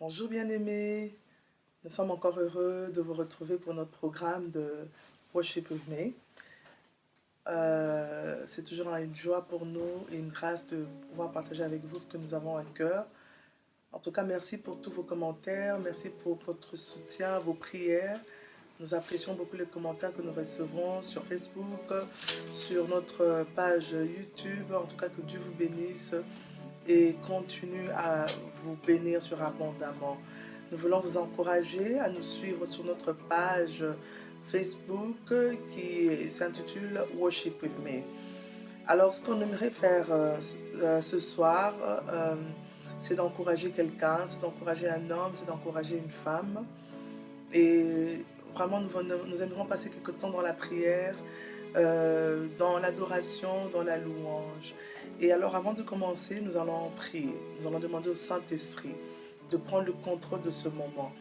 Bonjour bien-aimés, nous sommes encore heureux de vous retrouver pour notre programme de Worship with Me. C'est toujours une joie pour nous et une grâce de pouvoir partager avec vous ce que nous avons à cœur. En tout cas, merci pour tous vos commentaires, merci pour votre soutien, vos prières. Nous apprécions beaucoup les commentaires que nous recevons sur Facebook, sur notre page YouTube. En tout cas, que Dieu vous bénisse et continue à vous bénir surabondamment. Nous voulons vous encourager à nous suivre sur notre page Facebook qui s'intitule Worship with Me. Alors, ce qu'on aimerait faire ce soir, c'est d'encourager quelqu'un, c'est d'encourager un homme, c'est d'encourager une femme. Et vraiment, nous aimerons passer quelque temps dans la prière, dans l'adoration, dans la louange. Et alors, avant de commencer, nous allons prier. Nous allons demander au Saint-Esprit de prendre le contrôle de ce moment,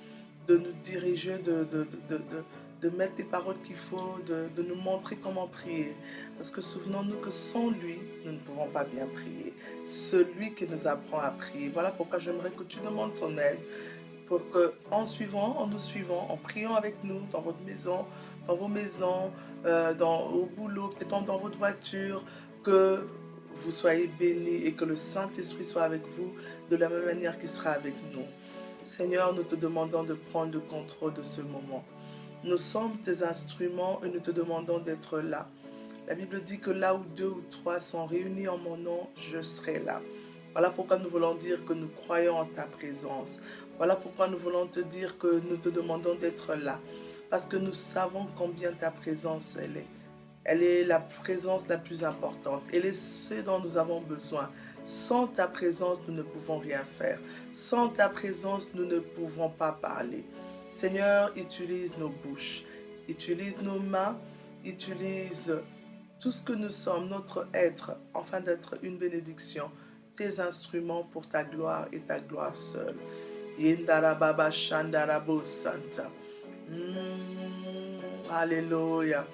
de nous diriger, de mettre les paroles qu'il faut, de nous montrer comment prier. Parce que souvenons-nous que sans lui, nous ne pouvons pas bien prier. Celui qui nous apprend à prier. Voilà pourquoi j'aimerais que tu demandes son aide, pour qu'en nous suivant, en priant avec nous dans votre maison, dans vos maisons, au boulot, peut-être dans votre voiture, que vous soyez bénis et que le Saint-Esprit soit avec vous de la même manière qu'il sera avec nous. Seigneur, nous te demandons de prendre le contrôle de ce moment. Nous sommes tes instruments et nous te demandons d'être là. La Bible dit que là où 2 ou 3 sont réunis en mon nom, je serai là. Voilà pourquoi nous voulons dire que nous croyons en ta présence. Voilà pourquoi nous voulons te dire que nous te demandons d'être là. Parce que nous savons combien ta présence elle est. Elle est la présence la plus importante. Elle est ce dont nous avons besoin. Sans ta présence, nous ne pouvons rien faire. Sans ta présence, nous ne pouvons pas parler. Seigneur, utilise nos bouches, utilise nos mains, utilise tout ce que nous sommes, notre être, afin d'être une bénédiction, tes instruments pour ta gloire et ta gloire seule. Yendarababa Shandarabo Santa. Alléluia.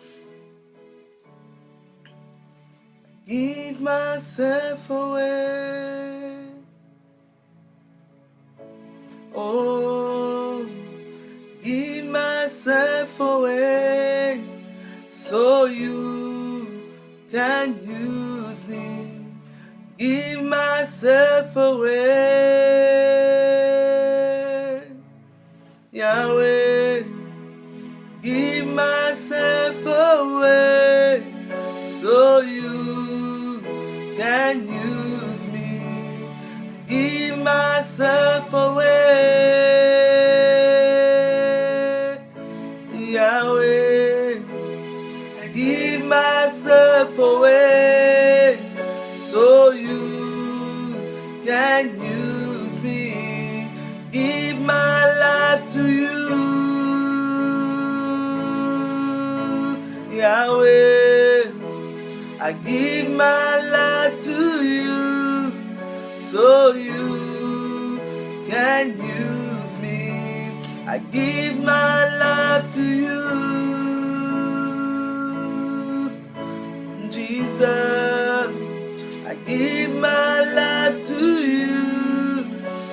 Give myself away. Oh, give myself away so you can use me. Give myself away, Yahweh. Give myself away so you can use me. Give myself away, Yahweh. Give myself away so you can use me. Give my life to you, Yahweh. I give my life to you so you can use me. I give my life to you, Jesus. I give my life to you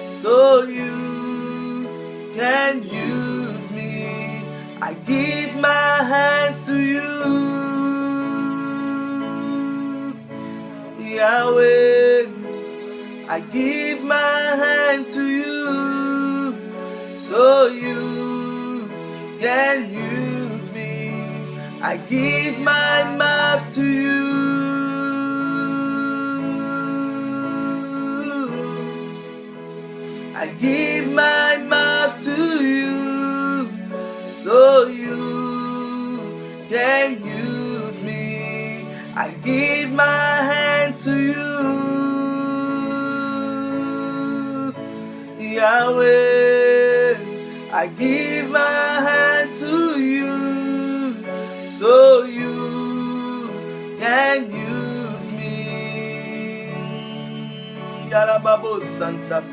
so you can use me. I give my hands to you, Yahweh. I give my hand to you so you can use me. I give my mouth to you, I give my mouth to you so you can use me. I give my hand to you, Yahweh. I give my hand to you so you can use me. Yarababo Santa.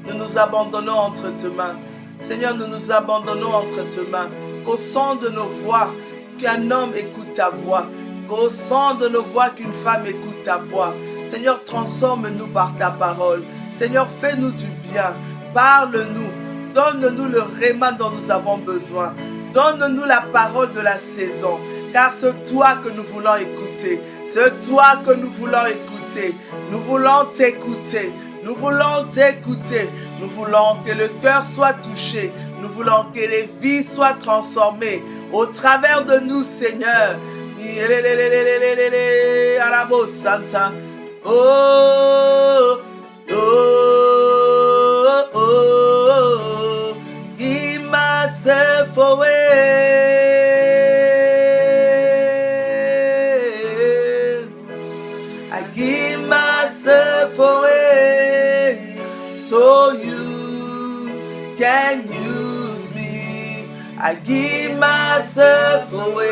Nous nous abandonnons entre tes mains. Seigneur, nous nous abandonnons entre tes mains. Qu'au son de nos voix, qu'un homme écoute ta voix. Qu'au son de nos voix, qu'une femme écoute ta voix. Seigneur, transforme-nous par ta parole. Seigneur, fais-nous du bien. Parle-nous. donne-nous le réma dont nous avons besoin. Donne-nous la parole de la saison, car c'est toi que nous voulons écouter. C'est toi que nous voulons écouter. Nous voulons t'écouter. Nous voulons t'écouter. Nous voulons que le cœur soit touché. Nous voulons que les vies soient transformées au travers de nous, Seigneur. Arabo Santa. Oh, oh, oh, oh. Give myself away. I give myself away so you can use me. I give myself away,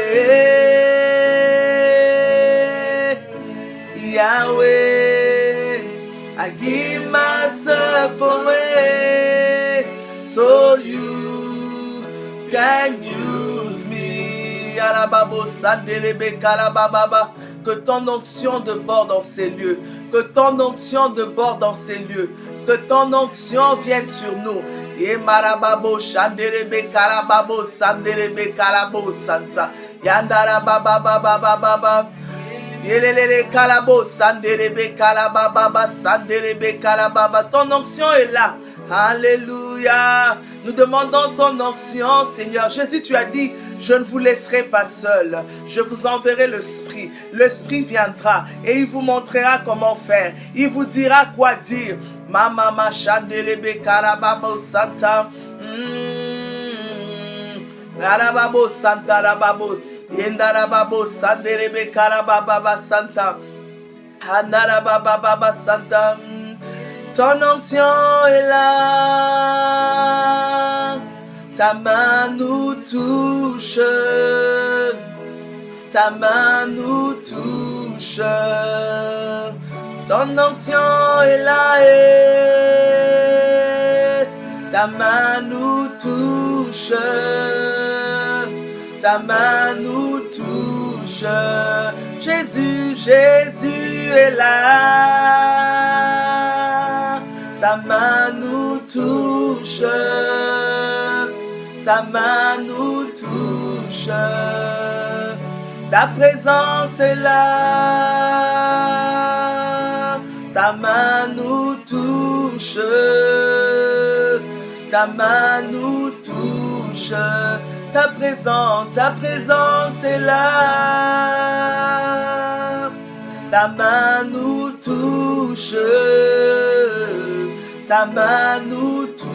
Yahweh. I give myself away so you can use me. Alababo sandelebe kalababa. Que ton onction déborde dans ces lieux. Que ton onction déborde dans ces lieux. Que ton onction vienne sur nous. Yemarababo shandelebe kalababo sandelebe kalabo santa. Yandara baba baba baba. Yelelele kalabo sandelebe kalababa sandelebe kalababa. Ton onction est là. Alléluia. Nous demandons ton onction, Seigneur. Jésus, tu as dit, je ne vous laisserai pas seul. Je vous enverrai l'Esprit. L'Esprit viendra et il vous montrera comment faire. Il vous dira quoi dire. Mama machandelebe karababo santa. Karababo santa rababo. Yendarababo sandelebe karababa santa. Handarababa santa. Ton onction est là, ta main nous touche, ta main nous touche. Ton onction est là et ta main nous touche, ta main nous touche. Jésus, Jésus est là. Sa main nous touche, sa main nous touche. Ta présence est là, ta main nous touche, ta main nous touche. Ta présence est là, ta main nous touche. Ta main nous touche.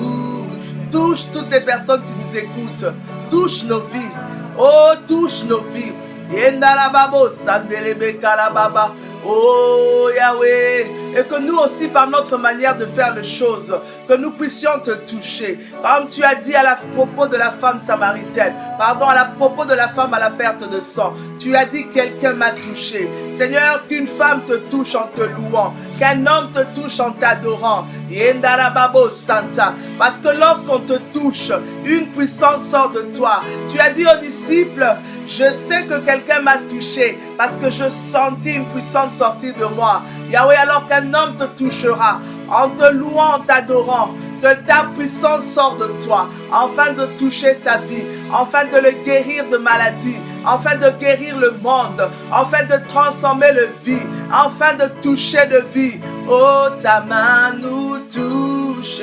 Touche toutes les personnes qui nous écoutent. Touche nos vies. Oh, touche nos vies. Yendarababo sandelebe kalababa. Oh Yahweh, et que nous aussi par notre manière de faire les choses, que nous puissions te toucher, comme tu as dit à propos de la femme samaritaine, à propos de la femme à la perte de sang, tu as dit quelqu'un m'a touché. Seigneur, qu'une femme te touche en te louant, qu'un homme te touche en t'adorant. Yendarababo Santa, parce que lorsqu'on te touche, une puissance sort de toi. Tu as dit aux disciples, je sais que quelqu'un m'a touché parce que je sentis une puissance sortir de moi. Yahweh, alors qu'un homme te touchera en te louant, en t'adorant, que ta puissance sort de toi, afin de toucher sa vie, afin de le guérir de maladie, afin de guérir le monde, afin de transformer le vie, afin de toucher de vie. Oh, ta main nous touche,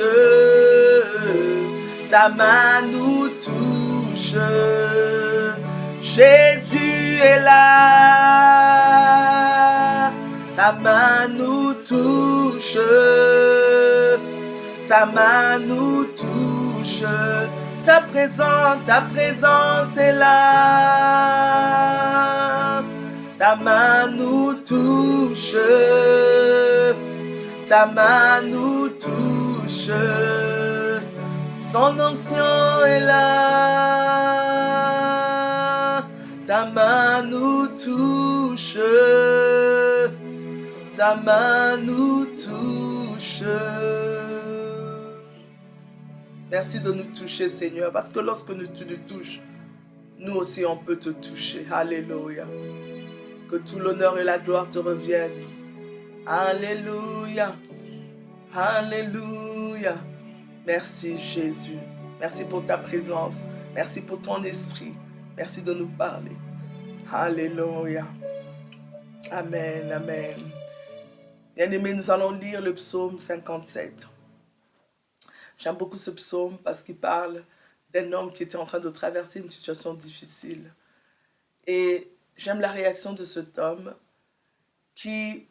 ta main nous touche. Jésus est là, ta main nous touche, sa main nous touche. Ta présence est là, ta main nous touche, ta main nous touche. Son onction est là, ta main nous touche, ta main nous touche. Merci de nous toucher, Seigneur, parce que lorsque tu nous touches, nous aussi on peut te toucher. Alléluia. Que tout l'honneur et la gloire te reviennent. Alléluia. Alléluia. Merci Jésus. Merci pour ta présence. Merci pour ton esprit. Merci de nous parler. Alléluia. Amen, amen. Bien-aimés, nous allons lire le psaume 57. J'aime beaucoup ce psaume parce qu'il parle d'un homme qui était en train de traverser une situation difficile. Et j'aime la réaction de cet homme qui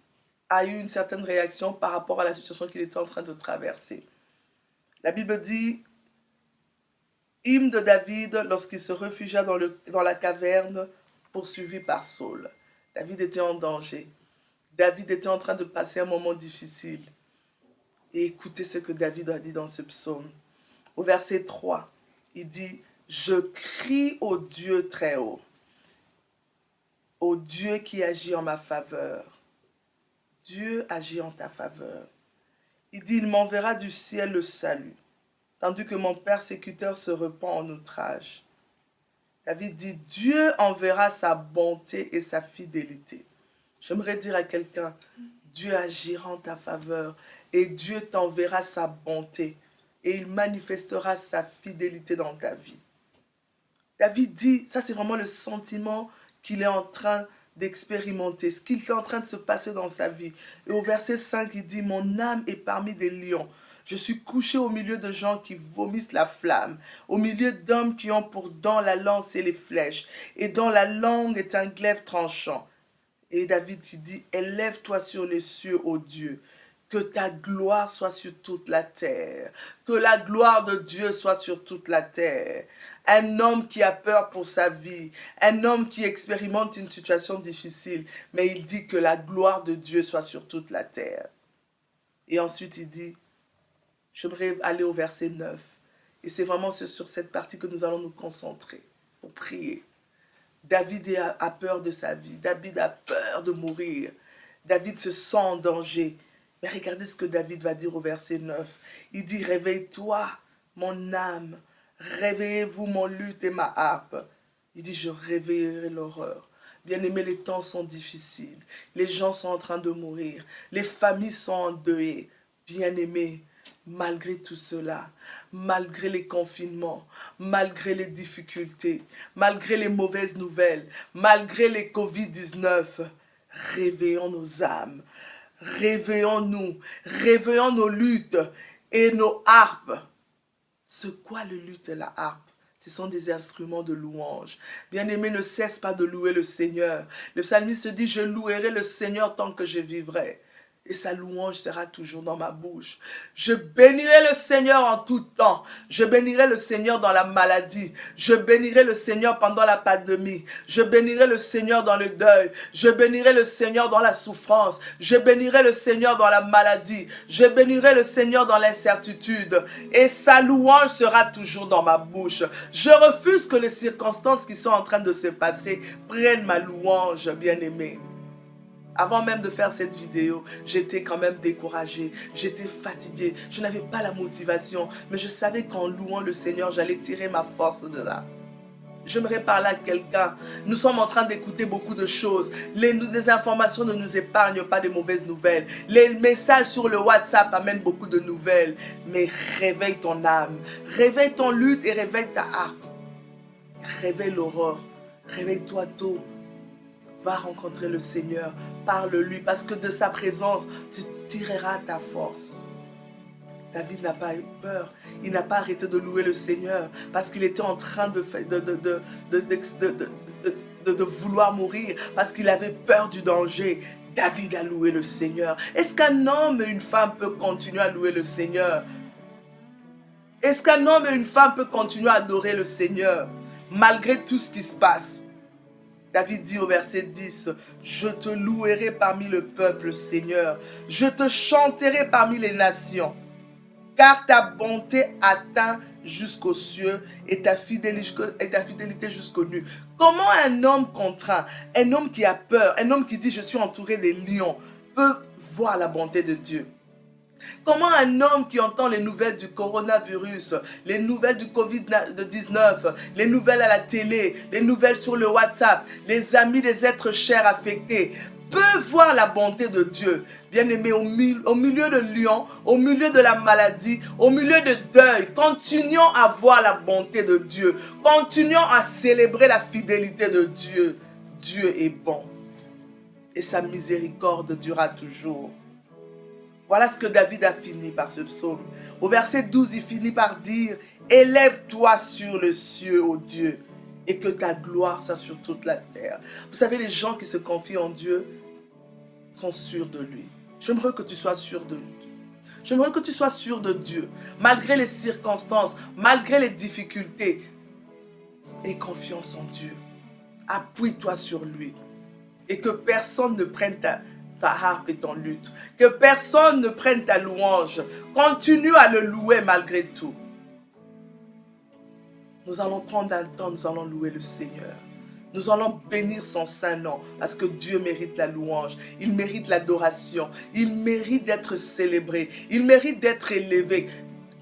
a eu une certaine réaction par rapport à la situation qu'il était en train de traverser. La Bible dit, hymne de David lorsqu'il se réfugia dans la caverne poursuivi par Saul. David était en danger. David était en train de passer un moment difficile. Et écoutez ce que David a dit dans ce psaume. Au verset 3, il dit, « Je crie au Dieu très haut, au Dieu qui agit en ma faveur. » Dieu agit en ta faveur. Il dit, « Il m'enverra du ciel le salut, tandis que mon persécuteur se repent en outrage. » David dit, « Dieu enverra sa bonté et sa fidélité. » J'aimerais dire à quelqu'un, Dieu agira en ta faveur et Dieu t'enverra sa bonté et il manifestera sa fidélité dans ta vie. David dit, ça c'est vraiment le sentiment qu'il est en train d'expérimenter, ce qu'il est en train de se passer dans sa vie. Et au verset 5, il dit, « Mon âme est parmi des lions. Je suis couché au milieu de gens qui vomissent la flamme, au milieu d'hommes qui ont pour dents la lance et les flèches, et dont la langue est un glaive tranchant. » Et David dit, « Élève-toi sur les cieux, ô Dieu, que ta gloire soit sur toute la terre, que la gloire de Dieu soit sur toute la terre. » Un homme qui a peur pour sa vie, un homme qui expérimente une situation difficile, mais il dit que la gloire de Dieu soit sur toute la terre. Et ensuite il dit, j'aimerais aller au verset 9, et c'est vraiment sur cette partie que nous allons nous concentrer pour prier. David a peur de sa vie. David a peur de mourir. David se sent en danger. Mais regardez ce que David va dire au verset 9. Il dit, « Réveille-toi, mon âme. Réveillez-vous, mon luth et ma harpe. » Il dit, « Je réveillerai l'horreur. » Bien-aimés, les temps sont difficiles. Les gens sont en train de mourir. Les familles sont endeuillées. Bien-aimés, malgré tout cela, malgré les confinements, malgré les difficultés, malgré les mauvaises nouvelles, malgré les Covid-19, réveillons nos âmes, réveillons-nous, réveillons nos luttes et nos harpes. C'est quoi le luth et la harpe? Ce sont des instruments de louange. Bien-aimé, ne cesse pas de louer le Seigneur. Le psalmiste se dit, je louerai le Seigneur tant que je vivrai. Et sa louange sera toujours dans ma bouche. Je bénirai le Seigneur en tout temps. Je bénirai le Seigneur dans la maladie. Je bénirai le Seigneur pendant la pandémie. Je bénirai le Seigneur dans le deuil. Je bénirai le Seigneur dans la souffrance. Je bénirai le Seigneur dans la maladie. Je bénirai le Seigneur dans l'incertitude. Et sa louange sera toujours dans ma bouche. Je refuse que les circonstances qui sont en train de se passer prennent ma louange, bien-aimé. Avant même de faire cette vidéo, j'étais quand même découragée, j'étais fatiguée, je n'avais pas la motivation, mais je savais qu'en louant le Seigneur, j'allais tirer ma force de là. J'aimerais parler à quelqu'un. Nous sommes en train d'écouter beaucoup de choses. Les informations ne nous épargnent pas des mauvaises nouvelles. Les messages sur le WhatsApp amènent beaucoup de nouvelles. Mais réveille ton âme, réveille ton luth et réveille ta harpe. Réveille l'aurore, réveille-toi tôt. Va rencontrer le Seigneur, parle-lui, parce que de sa présence, tu tireras ta force. David n'a pas eu peur, il n'a pas arrêté de louer le Seigneur, parce qu'il était en train de vouloir mourir, parce qu'il avait peur du danger. David a loué le Seigneur. Est-ce qu'un homme et une femme peuvent continuer à louer le Seigneur? Est-ce qu'un homme et une femme peuvent continuer à adorer le Seigneur, malgré tout ce qui se passe? David dit au verset 10, « Je te louerai parmi le peuple, Seigneur. Je te chanterai parmi les nations. Car ta bonté atteint jusqu'aux cieux et ta fidélité jusqu'aux nues. » Comment un homme contraint, un homme qui a peur, un homme qui dit « Je suis entouré des lions » peut voir la bonté de Dieu? Comment un homme qui entend les nouvelles du coronavirus, les nouvelles du Covid-19, les nouvelles à la télé, les nouvelles sur le WhatsApp, les amis des êtres chers affectés, peut voir la bonté de Dieu. Bien-aimé, au milieu de lions, au milieu de la maladie, au milieu de deuil, continuons à voir la bonté de Dieu. Continuons à célébrer la fidélité de Dieu. Dieu est bon et sa miséricorde durera toujours. Voilà ce que David a fini par ce psaume. Au verset 12, il finit par dire « Élève-toi sur le cieux, ô Dieu, et que ta gloire soit sur toute la terre. » Vous savez, les gens qui se confient en Dieu sont sûrs de lui. J'aimerais que tu sois sûr de lui. J'aimerais que tu sois sûr de Dieu, malgré les circonstances, malgré les difficultés. Aie confiance en Dieu. Appuie-toi sur lui. Et que personne ne prenne ta harpe et ton luth. Que personne ne prenne ta louange. Continue à le louer malgré tout. Nous allons prendre un temps, nous allons louer le Seigneur. Nous allons bénir son saint nom parce que Dieu mérite la louange. Il mérite l'adoration. Il mérite d'être célébré. Il mérite d'être élevé.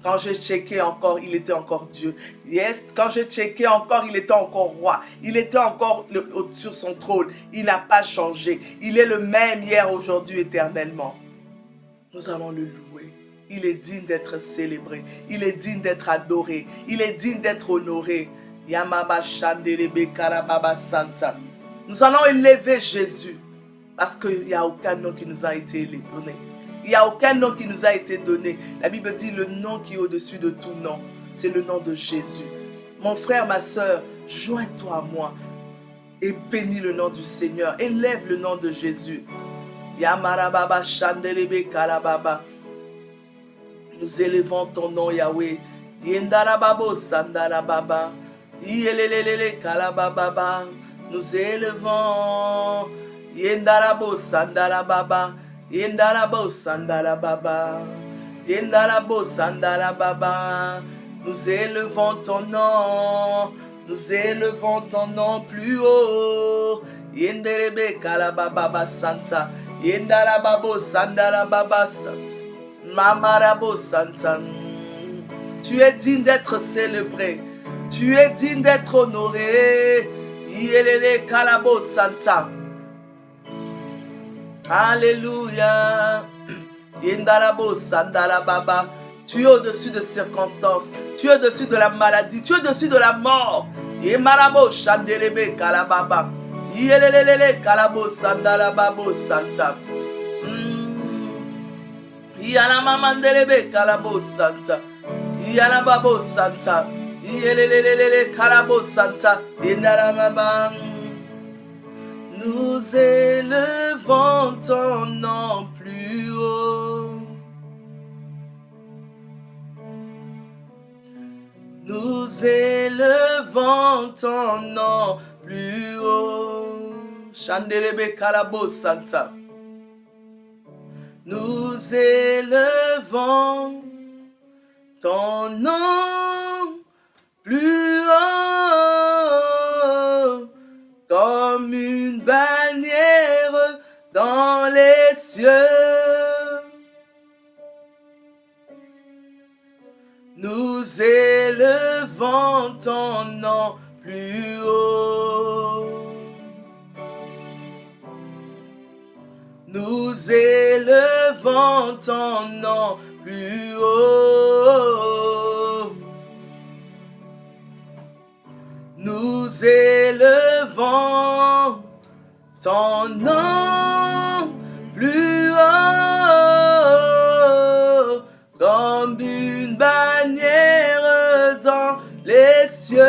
Quand j'ai checké encore, il était encore Dieu. Yes, quand j'ai checké encore, il était encore roi. Il était encore sur son trône. Il n'a pas changé. Il est le même hier, aujourd'hui, éternellement. Nous allons le louer. Il est digne d'être célébré. Il est digne d'être adoré. Il est digne d'être honoré. Yamaba Shandelebe Karababa Santa. Nous allons élever Jésus parce qu'il n'y a aucun nom qui nous a été donné. Il n'y a aucun nom qui nous a été donné. La Bible dit le nom qui est au-dessus de tout nom. C'est le nom de Jésus. Mon frère, ma soeur, joins-toi à moi et bénis le nom du Seigneur. Élève le nom de Jésus. Yamarababa Shandelebe Karababa. Nous élevons ton nom, Yahweh. Yendarababo Sandarababa. Yelelelele Kalababa. Nous élevons. Yendarabo Sandarababa. Yendarabo Sandarababa. Yendarabo Sandarababa. Nous élevons ton nom. Nous élevons ton nom plus haut. Yenderebe Kalababa Santa. Yendarababo Sandarababa. Mamarabo Santa. Tu es digne d'être célébré. Tu es digne d'être honoré. Yelele Kalabo Santa. Alléluia. Yendarabo Sandarababa. Tu es au-dessus de circonstances. Tu es au-dessus de la maladie. Tu es au-dessus de la mort. Yemarabo Shandelebe Kalababa. Yelelele Kalabo Sandarababo Santa. Yana Mamandelebe Kalabo Santa. Yana Babo Santa. Yelelele Kalabo Santa. Yendarababa. Nous élevons ton nom plus haut. Nous élevons ton nom plus haut. Chandelebe Kalabo Santa. Nous élevons ton nom plus haut, comme une bannière dans les cieux. Nous élevons ton nom plus haut. Nous élevons ton nom plus haut. Nous élevons ton nom plus haut, comme une bannière dans les cieux.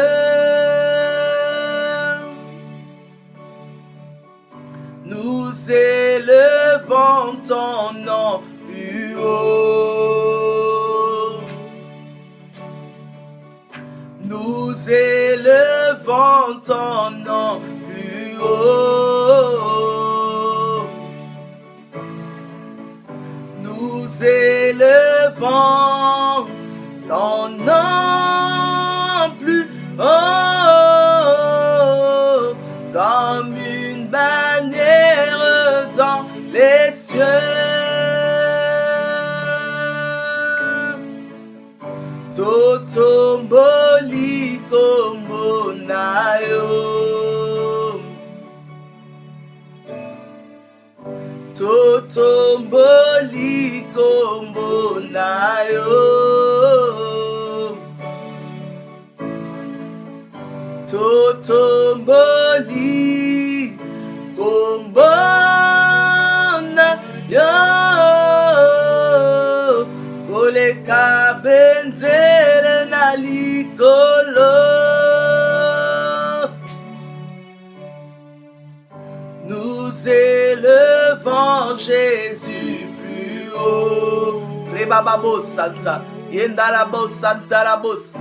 Nous élevons ton nom plus haut. Nous élevons ton nom plus haut. Nous élevons ton nom plus haut, comme une bannière dans les cieux. Totomboli kombo na yo. na yo totomboli kombona yo koleka benzele na likolo. Nous élevons Jésus plus haut. Rebababo Santa, Yendarabo Santa Rabos.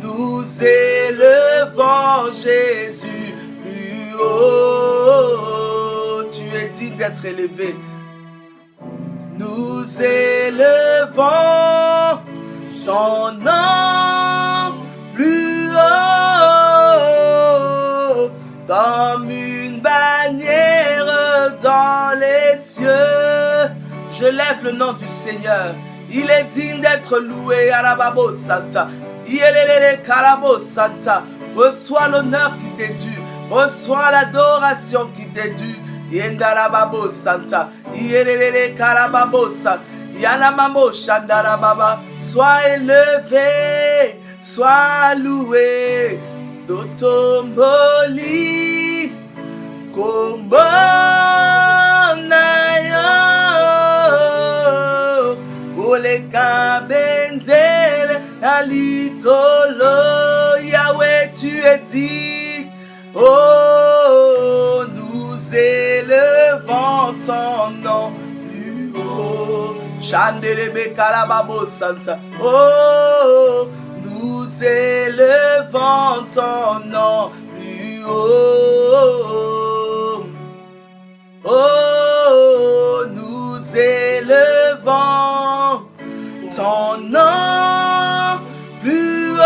Nous élevons Jésus plus haut. Tu es digne d'être élevé. Nous élevons ton nom plus haut, comme une bannière dans les cieux. Je lève le nom du Seigneur. Il est digne d'être loué. Arababo Santa. Yelelele Karabo Santa. Reçois l'honneur qui t'est dû. Reçois l'adoration qui t'est due. Yendarababo Santa. Yelelele Karababo Santa. Yanamamo Shandarababa. Sois élevé. Sois loué. Dotomboli. Kombonayo. Oleka benzele alikolo. Yahweh, tu es dit. Oh, nous élevons ton nom plus haut. Chandelebe Karababo Santa. Oh, nous élevons ton nom plus haut. Oh, nous élevons ton nom plus haut,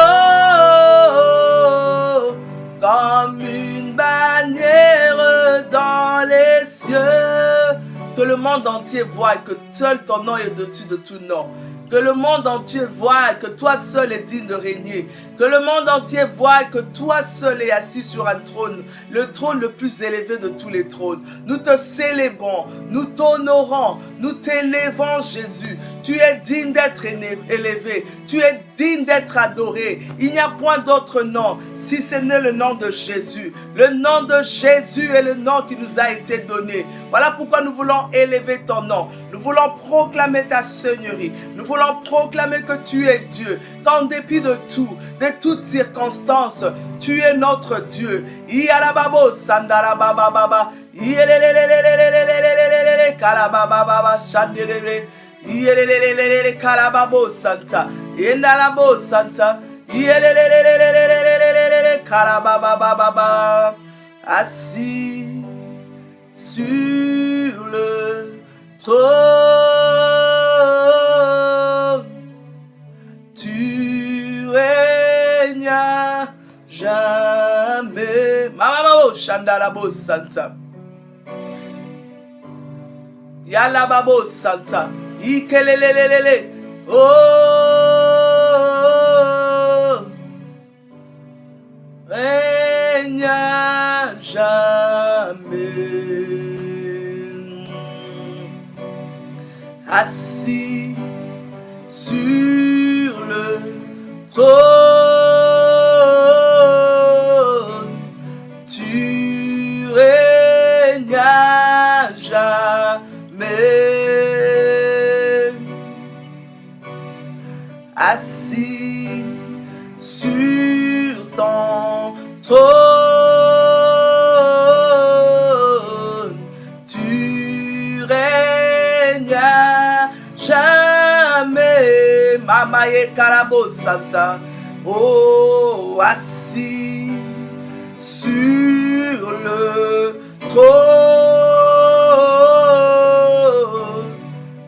comme une bannière dans les cieux. Que le monde entier voie que seul ton nom est au-dessus de tout nom. Que le monde entier voie que toi seul es digne de régner. Que le monde entier voie que toi seul es assis sur un trône, le trône le plus élevé de tous les trônes. Nous te célébrons, nous t'honorons, nous t'élevons Jésus. Tu es digne d'être élevé, tu es digne d'être adoré. Il n'y a point d'autre nom si ce n'est le nom de Jésus. Le nom de Jésus est le nom qui nous a été donné. Voilà pourquoi nous voulons élever ton nom. Nous voulons proclamer ta seigneurie. Nous voulons proclamer que tu es Dieu. Qu'en dépit de tout, de toutes circonstances, tu es notre Dieu. Iyarababo sandarabababa. Iyelelelelelelelelelelelele karabababa shandelele. Iyelelelelelele karababo santa. Yendarabo santa. Iyelelelelelelelelelele karabababa. Assis sur le trône, tu règnes à jamais. Mamamo Shandarabo Santa. Yalababo Santa. Ikelelelelele. Oh, règne à jamais. Assis sur le trône, tu règnes à jamais. Assis sur ton trône, tu règnes à jamais. Mama ye karabo santa. Oh, assis sur le trône,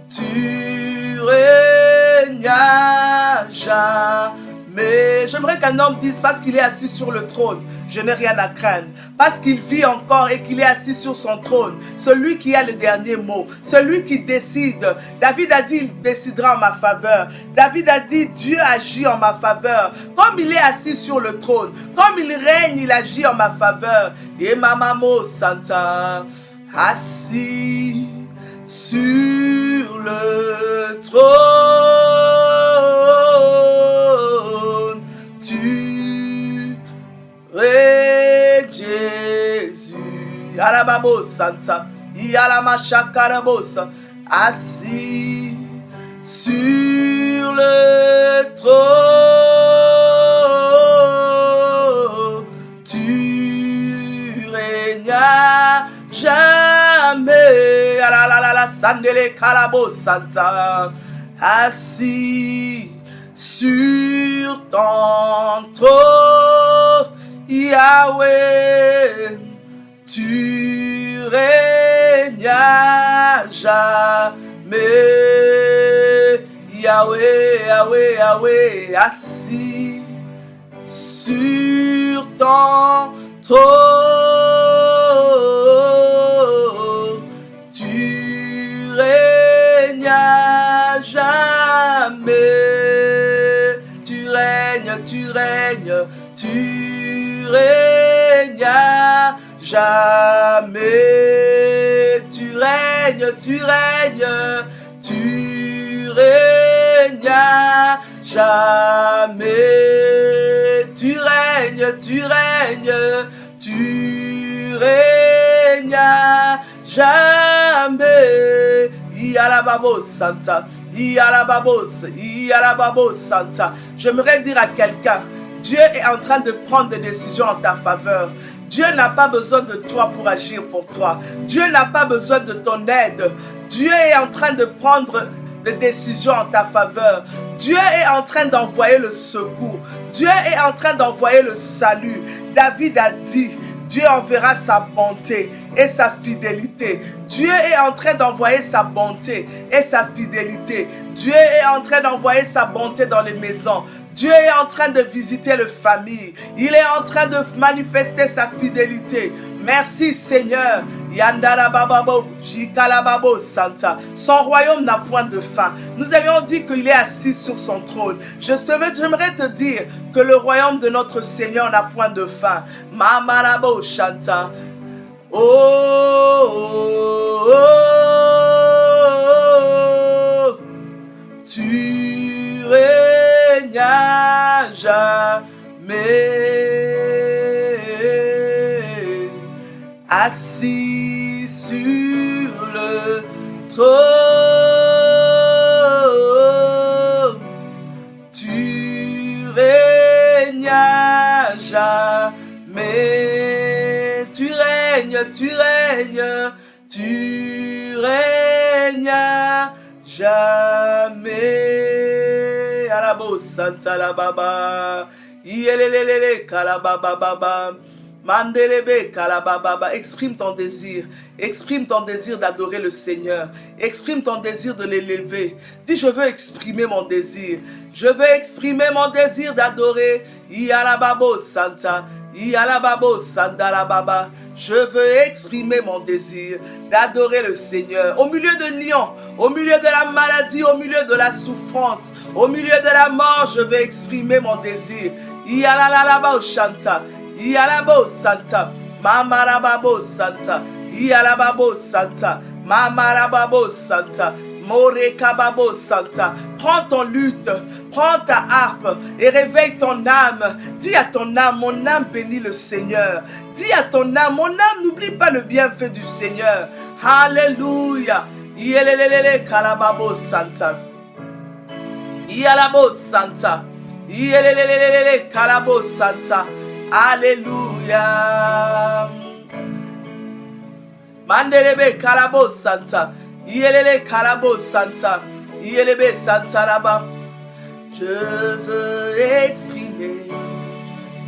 tu règnes à jamais. J'aimerais qu'un homme dise, parce qu'il est assis sur le trône, je n'ai rien à craindre. Parce qu'il vit encore et qu'il est assis sur son trône. Celui qui a le dernier mot. Celui qui décide. David a dit, il décidera en ma faveur. David a dit, Dieu agit en ma faveur. Comme il est assis sur le trône. Comme il règne, il agit en ma faveur. Et Mamamo Santa, assis sur le trône. Babo Santa, Yalamashakarabos, assis sur le trône, tu règnes à jamais. La Sandele Kalabo Santa, assis sur ton trône, Yahweh, tu règnes à jamais. Yahweh, Yahweh, Yahweh, assis sur ton trône, tu règnes à jamais. Tu règnes, tu règnes, tu règnes à jamais. Tu règnes, tu règnes, tu règnes à jamais. Tu règnes, tu règnes, tu règnes à jamais. Yalababo Santa, Yalababos, Yalababo Santa. J'aimerais dire à quelqu'un, Dieu est en train de prendre des décisions en ta faveur. Dieu n'a pas besoin de toi pour agir pour toi. Dieu n'a pas besoin de ton aide. Dieu est en train de prendre des décisions en ta faveur. Dieu est en train d'envoyer le secours. Dieu est en train d'envoyer le salut. David a dit, Dieu enverra sa bonté et sa fidélité. Dieu est en train d'envoyer sa bonté et sa fidélité. Dieu est en train d'envoyer sa bonté dans les maisons. Dieu est en train de visiter les familles. Il est en train de manifester sa fidélité. Merci Seigneur. Yandarababo, Jikalababo Santa. Son royaume n'a point de fin. Nous avions dit qu'il est assis sur son trône. J'aimerais te dire que le royaume de notre Seigneur n'a point de fin. Mamarabo Shanta. Oh, oh, oh, oh. Tu règnes à jamais. Assis sur le trône, tu règnes à jamais. Tu règnes, tu règnes, tu règnes à jamais. Alabo Santa la baba, yelelelele kalababa baba. Mandelebe kalababa, exprime ton désir d'adorer le Seigneur, exprime ton désir de l'élever. Dis, je veux exprimer mon désir, je veux exprimer mon désir d'adorer. Yalababo Santa, Yalababo Santa la baba. Je veux exprimer mon désir d'adorer le Seigneur. Au milieu de lions, au milieu de la maladie, au milieu de la souffrance, au milieu de la mort, je veux exprimer mon désir. Yalalababo Shanta, Yalabo Santa, Mamarababo Santa, Yalababo Santa, Mamarababo Santa, Morekababo Santa. Prends ton luth, prends ta harpe et réveille ton âme. Dis à ton âme, mon âme bénit le Seigneur. Dis à ton âme, mon âme n'oublie pas le bienfait du Seigneur. Alléluia. Yelelelele kalababo Santa. Yalabo Santa. Yelelelele kalabo Santa. Alléluia. Mandelebe kalabo Santa. Yelele kalabo Santa. Yelebe Santa là-bas. Je veux exprimer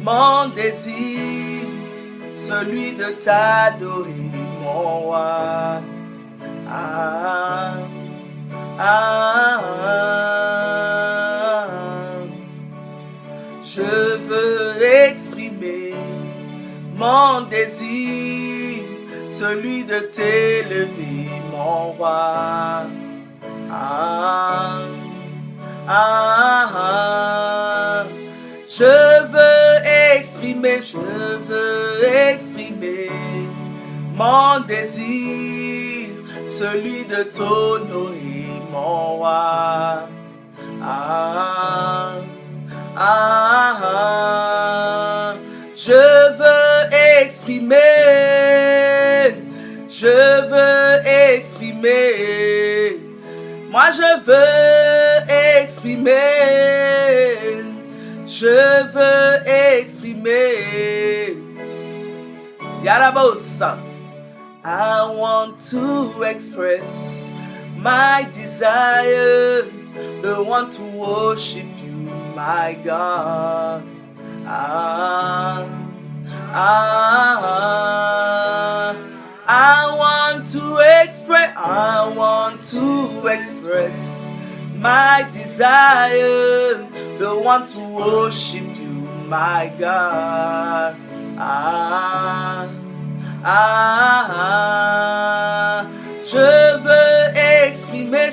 mon désir, celui de t'adorer, mon roi. Ah, ah, ah. Je veux exprimer mon désir, celui de t'élever, mon roi. Ah, ah, ah. Je veux exprimer mon désir, celui de t'honorer, mon roi. Ah, ah, ah. Je veux exprimer Moi je veux exprimer, je veux exprimer. Yarabosa. I want to express my desire, the one to worship you, my God. I want to express my desire, the one to worship you, my God. Je veux exprimer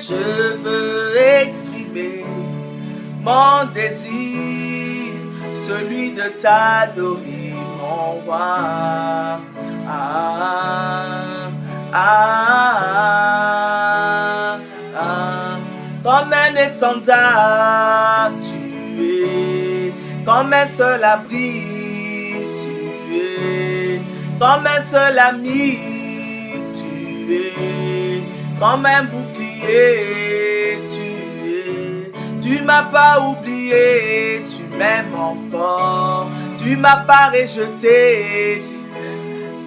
mon désir, celui de t'adorer, mon roi. Comme un étendard, tu es, comme un seul abri, tu es, comme un seul ami, tu es, comme un bouclier, tu es. Tu m'as pas oublié, tu m'aimes encore, tu m'as pas rejeté.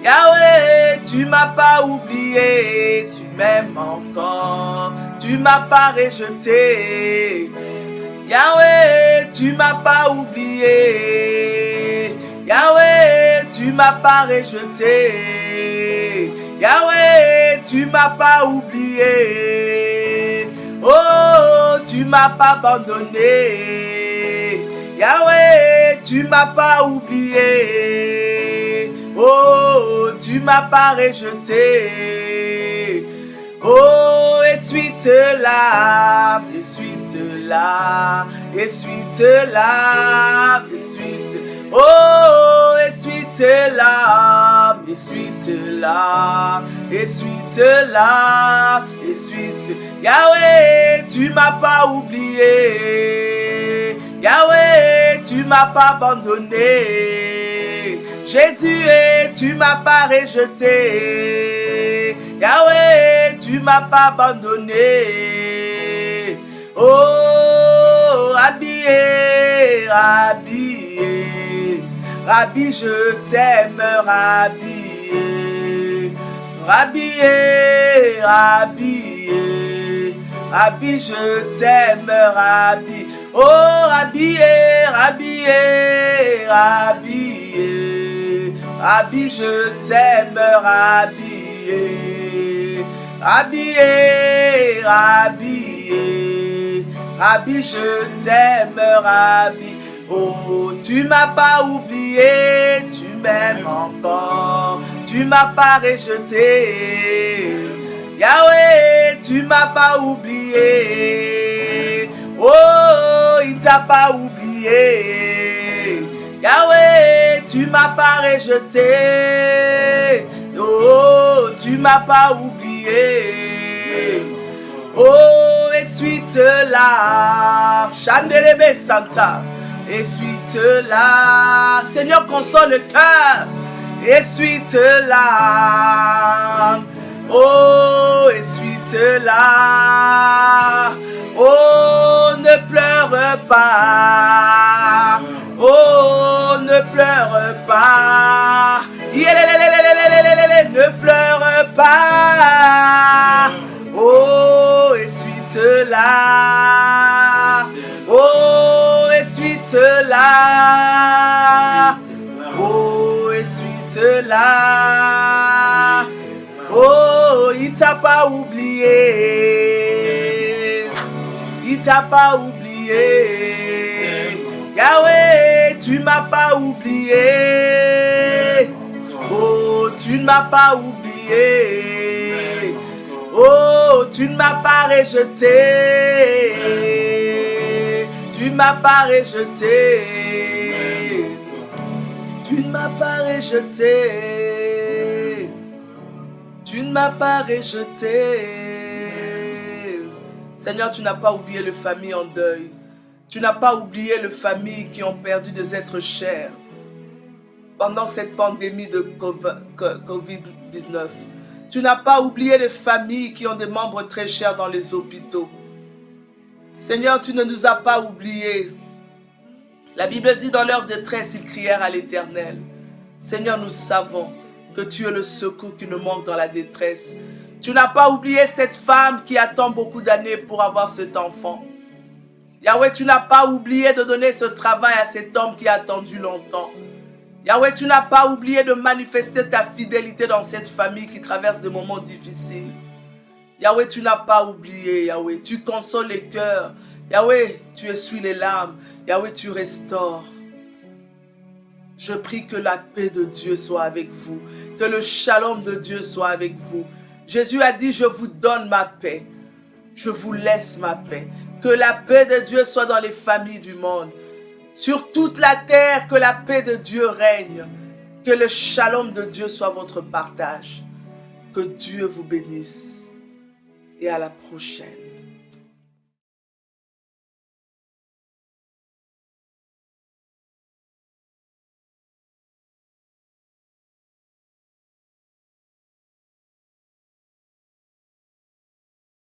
Yahweh, tu m'as pas oublié, tu m'aimes encore, tu m'as pas rejeté. Yahweh, tu m'as pas oublié. Yahweh, tu m'as pas rejeté. Yahweh, tu m'as pas oublié. Oh, tu m'as pas abandonné. Yahweh, tu m'as pas oublié. Oh, tu m'as pas rejeté. Oh, essuie-te-la, essuie-te-la, essuie-te-la, essuie-te. Oh, essuie-te-la, essuie-te-la, essuie-te-la, essuie-te. Yahweh, tu m'as pas oublié. Yahweh, tu m'as pas abandonné. Jésus, tu m'as pas rejeté. Yahweh, tu m'as pas abandonné. Oh, habillé, habillé. Rabbi, je t'aime, Rabbi. Rabbi, Rabbi. Rabbi, je t'aime, Rabbi. Oh, Rabbi, Rabbi, Rabbi. Rabbi, je t'aime, Rabbi. Rabbi, Rabbi. Rabbi, je t'aime, Rabbi. Oh, tu m'as pas oublié, tu m'aimes encore, tu m'as pas rejeté. Yahweh, tu m'as pas oublié. Oh, il t'a pas oublié. Yahweh, tu m'as pas rejeté. Oh, tu m'as pas oublié. Oh, essuie-te-la. Chandelebe Santa. Essuie-te-la. Seigneur, console le cœur. Essuie-te-la. Oh, essuie-te-la. Oh, ne pleure pas. Oh, ne pleure pas. Ne pleure pas. Oh, essuie-te-la. Oh, essuie-te-la. Oh, essuie-te-la. Oh, il t'a pas oublié. Il t'a pas oublié. Yahweh, tu m'as pas oublié. Oh, tu ne m'as pas oublié. Oh, tu ne m'as pas rejeté. Tu ne m'as pas rejeté. Tu ne m'as pas rejeté. Tu ne m'as pas rejeté. Seigneur, tu n'as pas oublié les familles en deuil. Tu n'as pas oublié les familles qui ont perdu des êtres chers pendant cette pandémie de Covid-19. Tu n'as pas oublié les familles qui ont des membres très chers dans les hôpitaux. Seigneur, tu ne nous as pas oubliés. La Bible dit dans leur détresse, ils crièrent à l'Éternel. Seigneur, nous savons que tu es le secours qui nous manque dans la détresse. Tu n'as pas oublié cette femme qui attend beaucoup d'années pour avoir cet enfant. Yahweh, tu n'as pas oublié de donner ce travail à cet homme qui a attendu longtemps. Yahweh, tu n'as pas oublié de manifester ta fidélité dans cette famille qui traverse des moments difficiles. Yahweh, tu n'as pas oublié, Yahweh. Tu consoles les cœurs. Yahweh, tu essuies les larmes. Yahweh, tu restaures. Je prie que la paix de Dieu soit avec vous. Que le shalom de Dieu soit avec vous. Jésus a dit, je vous donne ma paix. Je vous laisse ma paix. Que la paix de Dieu soit dans les familles du monde. Sur toute la terre, que la paix de Dieu règne. Que le shalom de Dieu soit votre partage. Que Dieu vous bénisse. Et à la prochaine.